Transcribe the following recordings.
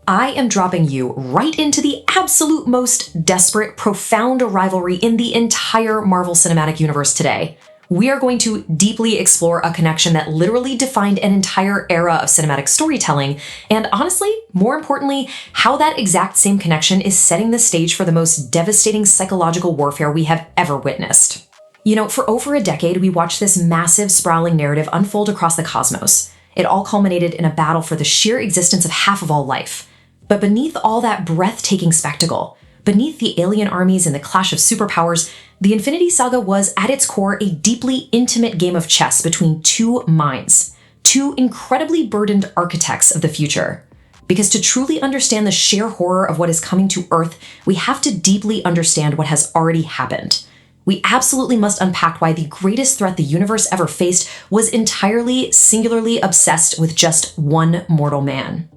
I am dropping you right into the absolute most desperate, profound rivalry in the entire Marvel Cinematic Universe today. We are going to deeply explore a connection that literally defined an entire era of cinematic storytelling, and honestly, more importantly, how that exact same connection is setting the stage for the most devastating psychological warfare we have ever witnessed. You know, for over a decade, we watched this massive, sprawling narrative unfold across the cosmos. It all culminated in a battle for the sheer existence of half of all life. But beneath all that breathtaking spectacle, beneath the alien armies and the clash of superpowers, the Infinity Saga was, at its core, a deeply intimate game of chess between two minds, two incredibly burdened architects of the future. Because to truly understand the sheer horror of what is coming to Earth, we have to deeply understand what has already happened. We absolutely must unpack why the greatest threat the universe ever faced was entirely, singularly obsessed with just one mortal man.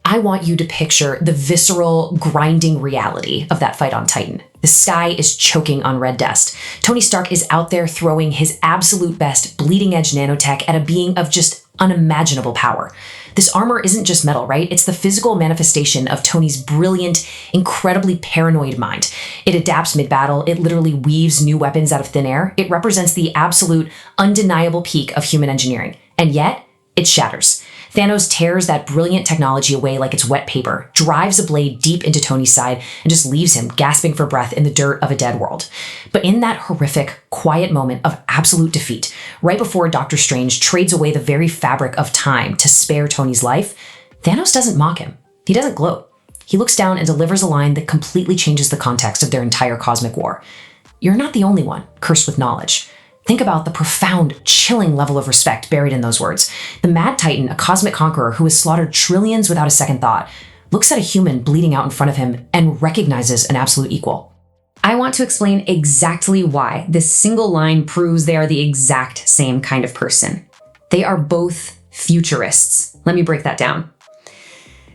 I want you to picture the visceral, grinding reality of that fight on Titan. The sky is choking on red dust. Tony Stark is out there throwing his absolute best bleeding-edge nanotech at a being of just unimaginable power. This armor isn't just metal, right? It's the physical manifestation of Tony's brilliant, incredibly paranoid mind. It adapts mid-battle. It literally weaves new weapons out of thin air. It represents the absolute, undeniable peak of human engineering. And yet, it shatters. Thanos tears that brilliant technology away like it's wet paper, drives a blade deep into Tony's side, and just leaves him gasping for breath in the dirt of a dead world. But in that horrific, quiet moment of absolute defeat, right before Doctor Strange trades away the very fabric of time to spare Tony's life, Thanos doesn't mock him. He doesn't gloat. He looks down and delivers a line that completely changes the context of their entire cosmic war. You're not the only one cursed with knowledge. Think about the profound, chilling level of respect buried in those words. The Mad Titan, a cosmic conqueror who has slaughtered trillions without a second thought, looks at a human bleeding out in front of him and recognizes an absolute equal. I want to explain exactly why this single line proves they are the exact same kind of person. They are both futurists. Let me break that down.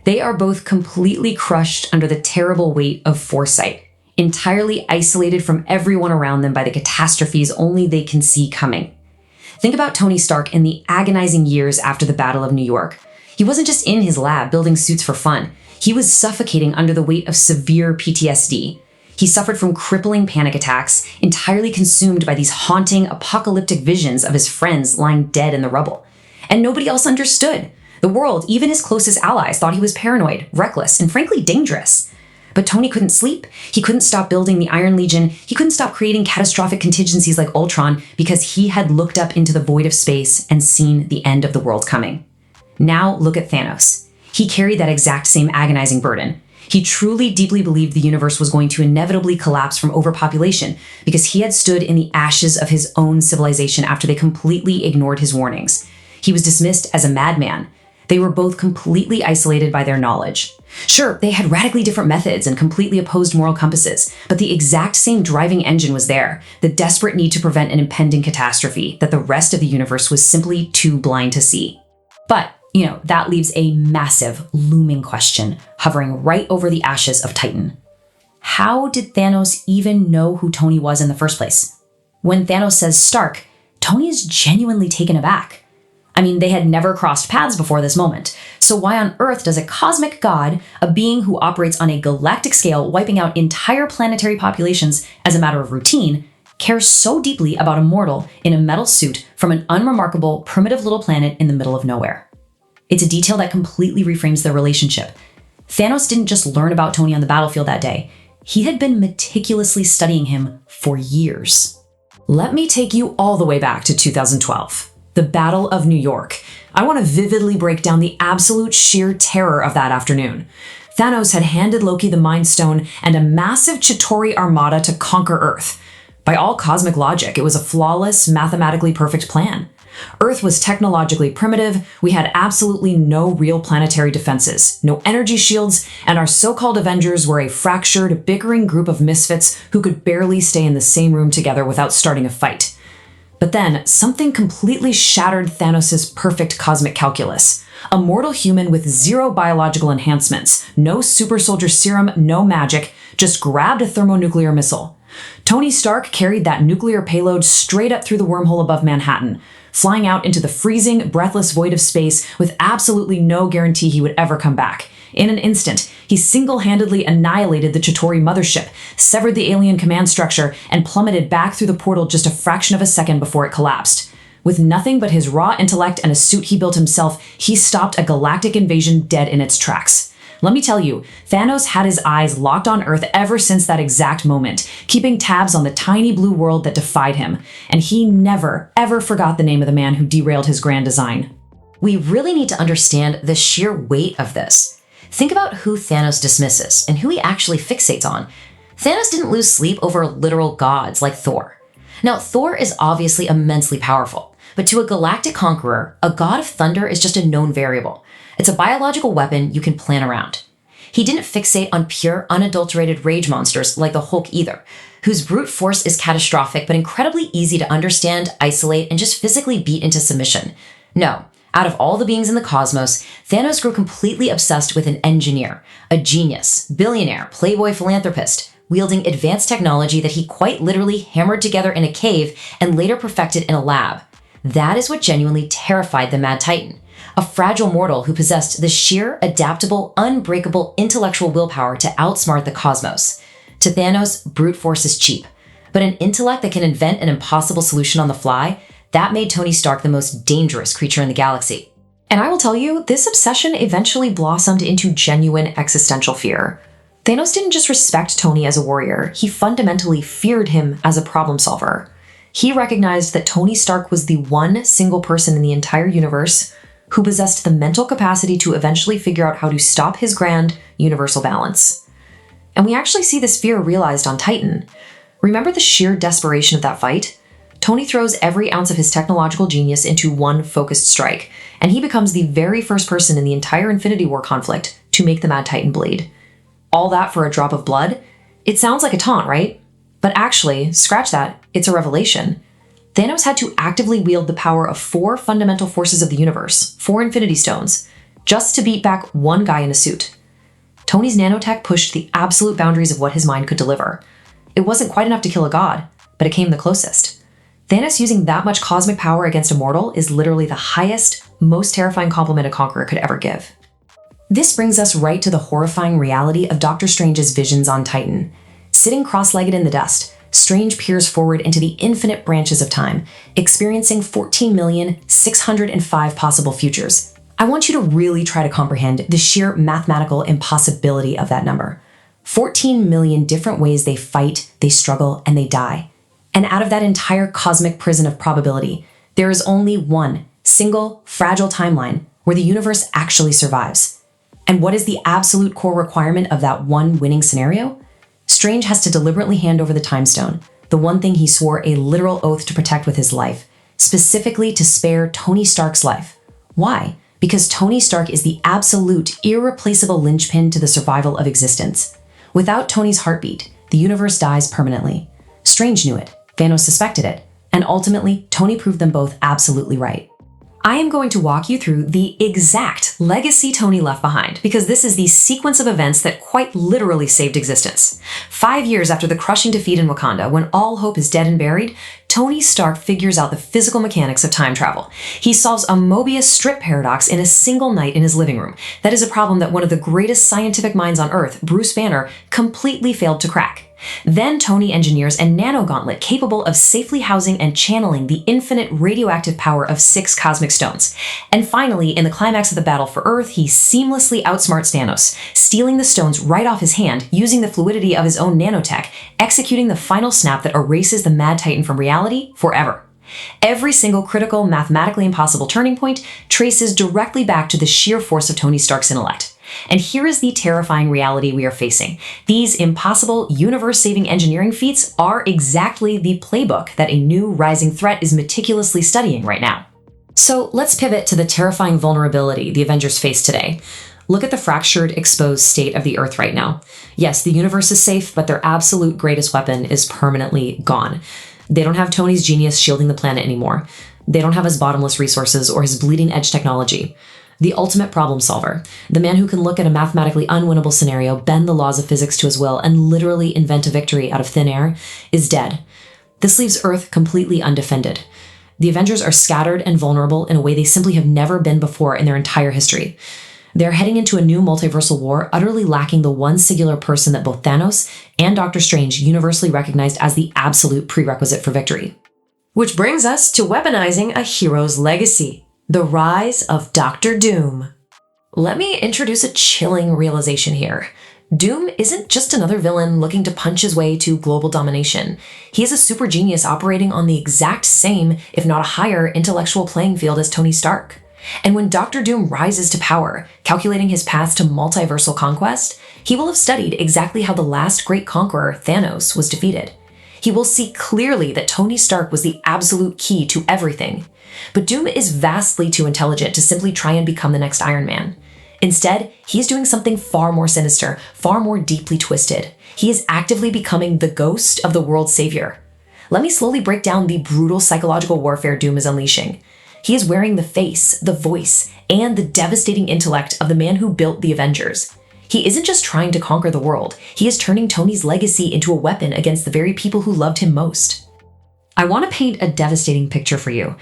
They are both completely crushed under the terrible weight of foresight, entirely isolated from everyone around them by the catastrophes only they can see coming. Think about Tony Stark in the agonizing years after the Battle of New York. He wasn't just in his lab building suits for fun. He was suffocating under the weight of severe PTSD. He suffered from crippling panic attacks, entirely consumed by these haunting, apocalyptic visions of his friends lying dead in the rubble. And nobody else understood. The world, even his closest allies, thought he was paranoid, reckless, and frankly dangerous. But Tony couldn't sleep. He couldn't stop building the Iron Legion. He couldn't stop creating catastrophic contingencies like Ultron because he had looked up into the void of space and seen the end of the world coming. Now look at Thanos. He carried that exact same agonizing burden. He truly deeply believed the universe was going to inevitably collapse from overpopulation because he had stood in the ashes of his own civilization after they completely ignored his warnings. He was dismissed as a madman. They were both completely isolated by their knowledge. Sure, they had radically different methods and completely opposed moral compasses, but the exact same driving engine was there, the desperate need to prevent an impending catastrophe that the rest of the universe was simply too blind to see. But, that leaves a massive, looming question hovering right over the ashes of Titan. How did Thanos even know who Tony was in the first place? When Thanos says Stark, Tony is genuinely taken aback. I mean, they had never crossed paths before this moment. So why on earth does a cosmic god, a being who operates on a galactic scale, wiping out entire planetary populations as a matter of routine, care so deeply about a mortal in a metal suit from an unremarkable, primitive little planet in the middle of nowhere? It's a detail that completely reframes their relationship. Thanos didn't just learn about Tony on the battlefield that day. He had been meticulously studying him for years. Let me take you all the way back to 2012. The Battle of New York. I want to vividly break down the absolute sheer terror of that afternoon. Thanos had handed Loki the Mind Stone and a massive Chitauri armada to conquer Earth. By all cosmic logic, it was a flawless, mathematically perfect plan. Earth was technologically primitive, we had absolutely no real planetary defenses, no energy shields, and our so-called Avengers were a fractured, bickering group of misfits who could barely stay in the same room together without starting a fight. But then, something completely shattered Thanos' perfect cosmic calculus. A mortal human with zero biological enhancements, no super soldier serum, no magic, just grabbed a thermonuclear missile. Tony Stark carried that nuclear payload straight up through the wormhole above Manhattan, flying out into the freezing, breathless void of space with absolutely no guarantee he would ever come back. In an instant, he single-handedly annihilated the Chitauri mothership, severed the alien command structure, and plummeted back through the portal just a fraction of a second before it collapsed. With nothing but his raw intellect and a suit he built himself, he stopped a galactic invasion dead in its tracks. Let me tell you, Thanos had his eyes locked on Earth ever since that exact moment, keeping tabs on the tiny blue world that defied him, and he never, ever forgot the name of the man who derailed his grand design. We really need to understand the sheer weight of this. Think about who Thanos dismisses and who he actually fixates on. Thanos didn't lose sleep over literal gods like Thor. Now, Thor is obviously immensely powerful, but to a galactic conqueror, a god of thunder is just a known variable. It's a biological weapon you can plan around. He didn't fixate on pure, unadulterated rage monsters like the Hulk either, whose brute force is catastrophic but incredibly easy to understand, isolate, and just physically beat into submission. No, out of all the beings in the cosmos, Thanos grew completely obsessed with an engineer, a genius, billionaire, playboy philanthropist, wielding advanced technology that he quite literally hammered together in a cave and later perfected in a lab. That is what genuinely terrified the Mad Titan, a fragile mortal who possessed the sheer, adaptable, unbreakable intellectual willpower to outsmart the cosmos. To Thanos, brute force is cheap, but an intellect that can invent an impossible solution on the fly, that made Tony Stark the most dangerous creature in the galaxy. And I will tell you, this obsession eventually blossomed into genuine existential fear. Thanos didn't just respect Tony as a warrior, he fundamentally feared him as a problem solver. He recognized that Tony Stark was the one single person in the entire universe who possessed the mental capacity to eventually figure out how to stop his grand, universal balance. And we actually see this fear realized on Titan. Remember the sheer desperation of that fight? Tony throws every ounce of his technological genius into one focused strike, and he becomes the very first person in the entire Infinity War conflict to make the Mad Titan bleed. All that for a drop of blood? It sounds like a taunt, right? But actually, scratch that, it's a revelation. Thanos had to actively wield the power of 4 fundamental forces of the universe, 4 Infinity Stones, just to beat back one guy in a suit. Tony's nanotech pushed the absolute boundaries of what his mind could deliver. It wasn't quite enough to kill a god, but it came the closest. Thanos using that much cosmic power against a mortal is literally the highest, most terrifying compliment a conqueror could ever give. This brings us right to the horrifying reality of Doctor Strange's visions on Titan. Sitting cross-legged in the dust, Strange peers forward into the infinite branches of time, experiencing 14,605 possible futures. I want you to really try to comprehend the sheer mathematical impossibility of that number. 14 million different ways they fight, they struggle, and they die. And out of that entire cosmic prison of probability, there is only one single, fragile timeline where the universe actually survives. And what is the absolute core requirement of that one winning scenario? Strange has to deliberately hand over the Time Stone, the one thing he swore a literal oath to protect with his life, specifically to spare Tony Stark's life. Why? Because Tony Stark is the absolute, irreplaceable linchpin to the survival of existence. Without Tony's heartbeat, the universe dies permanently. Strange knew it, Thanos suspected it, and ultimately, Tony proved them both absolutely right. I am going to walk you through the exact legacy Tony left behind, because this is the sequence of events that quite literally saved existence. 5 years after the crushing defeat in Wakanda, when all hope is dead and buried, Tony Stark figures out the physical mechanics of time travel. He solves a Mobius strip paradox in a single night in his living room. That is a problem that one of the greatest scientific minds on Earth, Bruce Banner, completely failed to crack. Then Tony engineers a nanogauntlet capable of safely housing and channeling the infinite radioactive power of 6 cosmic stones. And finally, in the climax of the battle for Earth, he seamlessly outsmarts Thanos, stealing the stones right off his hand, using the fluidity of his own nanotech, executing the final snap that erases the Mad Titan from reality forever. Every single critical, mathematically impossible turning point traces directly back to the sheer force of Tony Stark's intellect. And here is the terrifying reality we are facing. These impossible, universe-saving engineering feats are exactly the playbook that a new rising threat is meticulously studying right now. So let's pivot to the terrifying vulnerability the Avengers face today. Look at the fractured, exposed state of the Earth right now. Yes, the universe is safe, but their absolute greatest weapon is permanently gone. They don't have Tony's genius shielding the planet anymore. They don't have his bottomless resources or his bleeding-edge technology. The ultimate problem solver, the man who can look at a mathematically unwinnable scenario, bend the laws of physics to his will, and literally invent a victory out of thin air, is dead. This leaves Earth completely undefended. The Avengers are scattered and vulnerable in a way they simply have never been before in their entire history. They're heading into a new multiversal war, utterly lacking the one singular person that both Thanos and Doctor Strange universally recognized as the absolute prerequisite for victory. Which brings us to weaponizing a hero's legacy, the rise of Doctor Doom. Let me introduce a chilling realization here. Doom isn't just another villain looking to punch his way to global domination. He is a super genius operating on the exact same, if not a higher, intellectual playing field as Tony Stark. And when Doctor Doom rises to power, calculating his path to multiversal conquest, he will have studied exactly how the last great conqueror, Thanos, was defeated. He will see clearly that Tony Stark was the absolute key to everything. But Doom is vastly too intelligent to simply try and become the next Iron Man. Instead, he is doing something far more sinister, far more deeply twisted. He is actively becoming the ghost of the world's savior. Let me slowly break down the brutal psychological warfare Doom is unleashing. He is wearing the face, the voice, and the devastating intellect of the man who built the Avengers. He isn't just trying to conquer the world, he is turning Tony's legacy into a weapon against the very people who loved him most. I want to paint a devastating picture for you.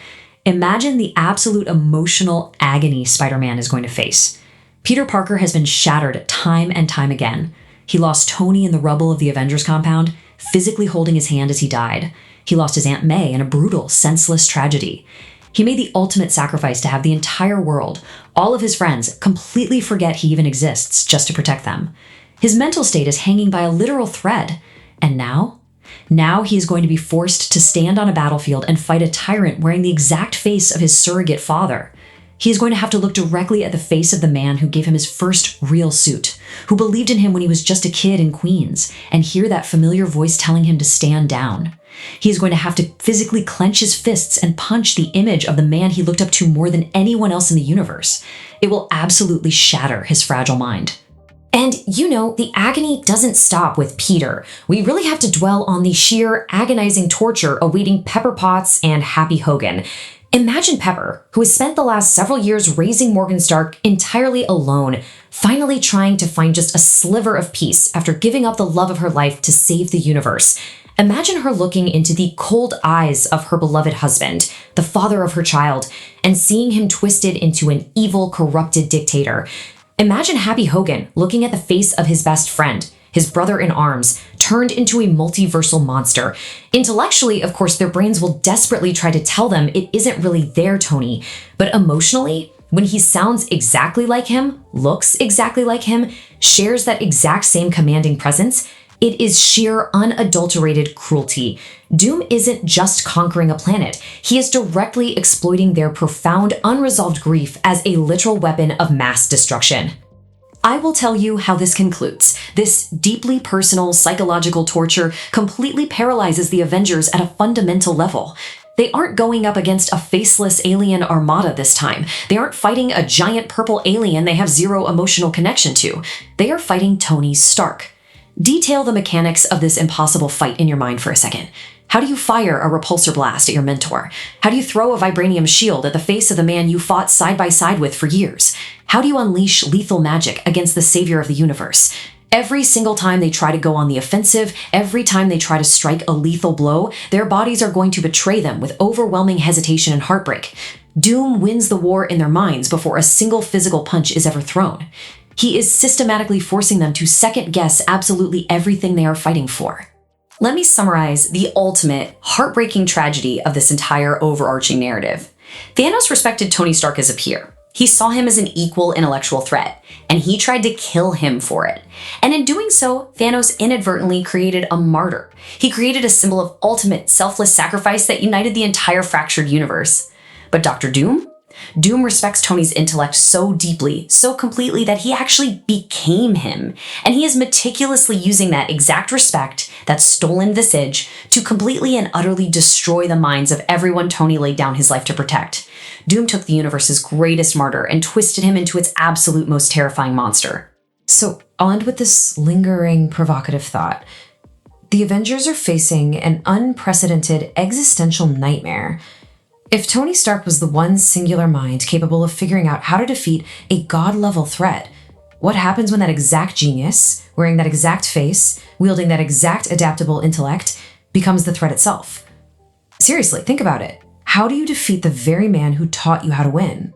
Imagine the absolute emotional agony Spider-Man is going to face. Peter Parker has been shattered time and time again. He lost Tony in the rubble of the Avengers compound, physically holding his hand as he died. He lost his Aunt May in a brutal, senseless tragedy. He made the ultimate sacrifice to have the entire world, all of his friends, completely forget he even exists just to protect them. His mental state is hanging by a literal thread. And now? Now he is going to be forced to stand on a battlefield and fight a tyrant wearing the exact face of his surrogate father. He is going to have to look directly at the face of the man who gave him his first real suit, who believed in him when he was just a kid in Queens, and hear that familiar voice telling him to stand down. He is going to have to physically clench his fists and punch the image of the man he looked up to more than anyone else in the universe. It will absolutely shatter his fragile mind. And the agony doesn't stop with Peter. We really have to dwell on the sheer agonizing torture awaiting Pepper Potts and Happy Hogan. Imagine Pepper, who has spent the last several years raising Morgan Stark entirely alone, finally trying to find just a sliver of peace after giving up the love of her life to save the universe. Imagine her looking into the cold eyes of her beloved husband, the father of her child, and seeing him twisted into an evil, corrupted dictator. Imagine Happy Hogan looking at the face of his best friend, his brother in arms, turned into a multiversal monster. Intellectually, of course, their brains will desperately try to tell them it isn't really their Tony. But emotionally, when he sounds exactly like him, looks exactly like him, shares that exact same commanding presence, it is sheer, unadulterated cruelty. Doom isn't just conquering a planet. He is directly exploiting their profound, unresolved grief as a literal weapon of mass destruction. I will tell you how this concludes. This deeply personal psychological torture completely paralyzes the Avengers at a fundamental level. They aren't going up against a faceless alien armada this time. They aren't fighting a giant purple alien they have zero emotional connection to. They are fighting Tony Stark. Detail the mechanics of this impossible fight in your mind for a second. How do you fire a repulsor blast at your mentor? How do you throw a vibranium shield at the face of the man you fought side by side with for years? How do you unleash lethal magic against the savior of the universe? Every single time they try to go on the offensive, every time they try to strike a lethal blow, their bodies are going to betray them with overwhelming hesitation and heartbreak. Doom wins the war in their minds before a single physical punch is ever thrown. He is systematically forcing them to second-guess absolutely everything they are fighting for. Let me summarize the ultimate, heartbreaking tragedy of this entire overarching narrative. Thanos respected Tony Stark as a peer. He saw him as an equal intellectual threat, and he tried to kill him for it. And in doing so, Thanos inadvertently created a martyr. He created a symbol of ultimate, selfless sacrifice that united the entire fractured universe. But Dr. Doom? Doom respects Tony's intellect so deeply, so completely that he actually became him. And he is meticulously using that exact respect, that stolen visage, to completely and utterly destroy the minds of everyone Tony laid down his life to protect. Doom took the universe's greatest martyr and twisted him into its absolute most terrifying monster. So, I'll end with this lingering, provocative thought. The Avengers are facing an unprecedented existential nightmare. If Tony Stark was the one singular mind capable of figuring out how to defeat a god-level threat, what happens when that exact genius, wearing that exact face, wielding that exact adaptable intellect, becomes the threat itself? Seriously, think about it. How do you defeat the very man who taught you how to win?